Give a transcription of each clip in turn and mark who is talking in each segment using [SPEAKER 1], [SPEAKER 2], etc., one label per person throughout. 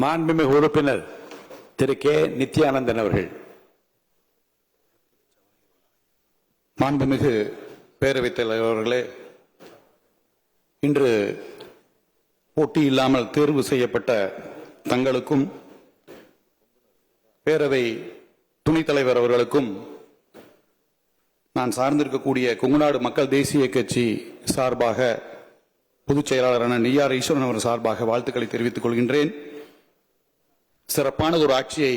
[SPEAKER 1] மாண்புமிகு உறுப்பினர் திரு கே நித்யானந்தன் அவர்கள்.
[SPEAKER 2] மாண்புமிகு பேரவைத் தலைவர் அவர்களே, இன்று போட்டி இல்லாமல் தேர்வு செய்யப்பட்ட தங்களுக்கும் பேரவை துணைத் தலைவர் அவர்களுக்கும் நான் சார்ந்திருக்கக்கூடிய கொங்குநாடு மக்கள் தேசிய கட்சி சார்பாக பொதுச் செயலாளரான நெய்யார் ஈஸ்வரன் அவர் சார்பாக வாழ்த்துக்களை தெரிவித்துக் கொள்கின்றேன். சிறப்பானதொரு ஆட்சியை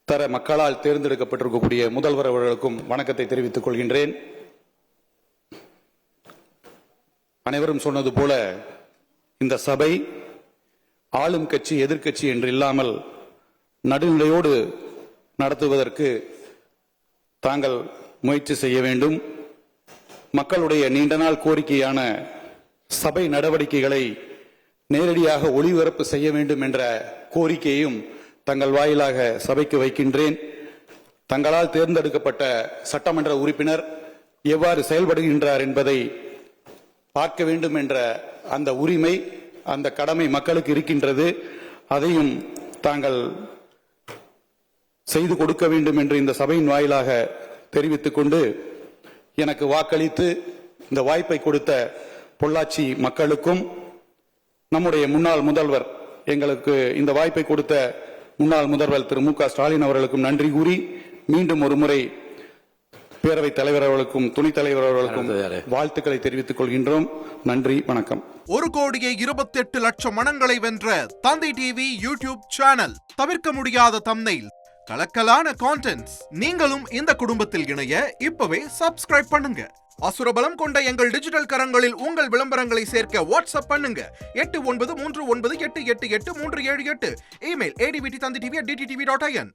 [SPEAKER 2] தர மக்களால் தேர்ந்தெடுக்கப்பட்டிருக்கக்கூடிய முதல்வர் அவர்களுக்கும் வணக்கத்தை தெரிவித்துக் கொள்கின்றேன். அனைவரும் சொன்னது போல இந்த சபை ஆளும் கட்சி எதிர்க்கட்சி என்று இல்லாமல் நடுநிலையோடு நடத்துவதற்கு தாங்கள் முயற்சி செய்ய வேண்டும். மக்களுடைய நீண்ட நாள் கோரிக்கையான சபை நடவடிக்கைகளை நேரடியாக ஒளிபரப்பு செய்ய வேண்டும் என்ற கோரிக்கையையும் தங்கள் வாயிலாக சபைக்கு வைக்கின்றேன். தங்களால் தேர்ந்தெடுக்கப்பட்ட சட்டமன்ற உறுப்பினர் எவ்வாறு செயல்படுகின்றார் என்பதை பார்க்க வேண்டும் என்ற அந்த உரிமை, அந்த கடமை மக்களுக்கு இருக்கின்றது. அதையும் தாங்கள் செய்து கொடுக்க வேண்டும் என்று இந்த சபையின் வாயிலாக தெரிவித்துக் கொண்டு, எனக்கு வாக்களித்து இந்த வாய்ப்பை கொடுத்த பொள்ளாச்சி மக்களுக்கும் நம்முடைய முன்னாள் முதல்வர், எங்களுக்கு இந்த வாய்ப்பை கொடுத்த முன்னாள் முதல்வர் திரு மு க ஸ்டாலின் அவர்களுக்கும் நன்றி கூறி, மீண்டும் ஒரு முறை பேரவைத் தலைவர் அவர்களுக்கும் துணைத் தலைவர் அவர்களுக்கும் வாழ்த்துக்களை தெரிவித்துக் கொள்கின்றோம். நன்றி, வணக்கம்.
[SPEAKER 3] 1,28,00,000 மனங்களை வென்ற தந்தை டிவி யூடியூப் சேனல். தவிர்க்க முடியாத தம்ப்நெயில், கலக்கலான கான்டென்ட்ஸ். நீங்களும் இந்த குடும்பத்தில் இணைய இப்பவே சப்ஸ்கிரைப் பண்ணுங்க. அசுரபலம் கொண்ட எங்கள் டிஜிட்டல் கரங்களில் உங்கள் விளம்பரங்களை சேர்க்க வாட்ஸ்அப் பண்ணுங்க. 8939888838. Email advttv@dttv.in.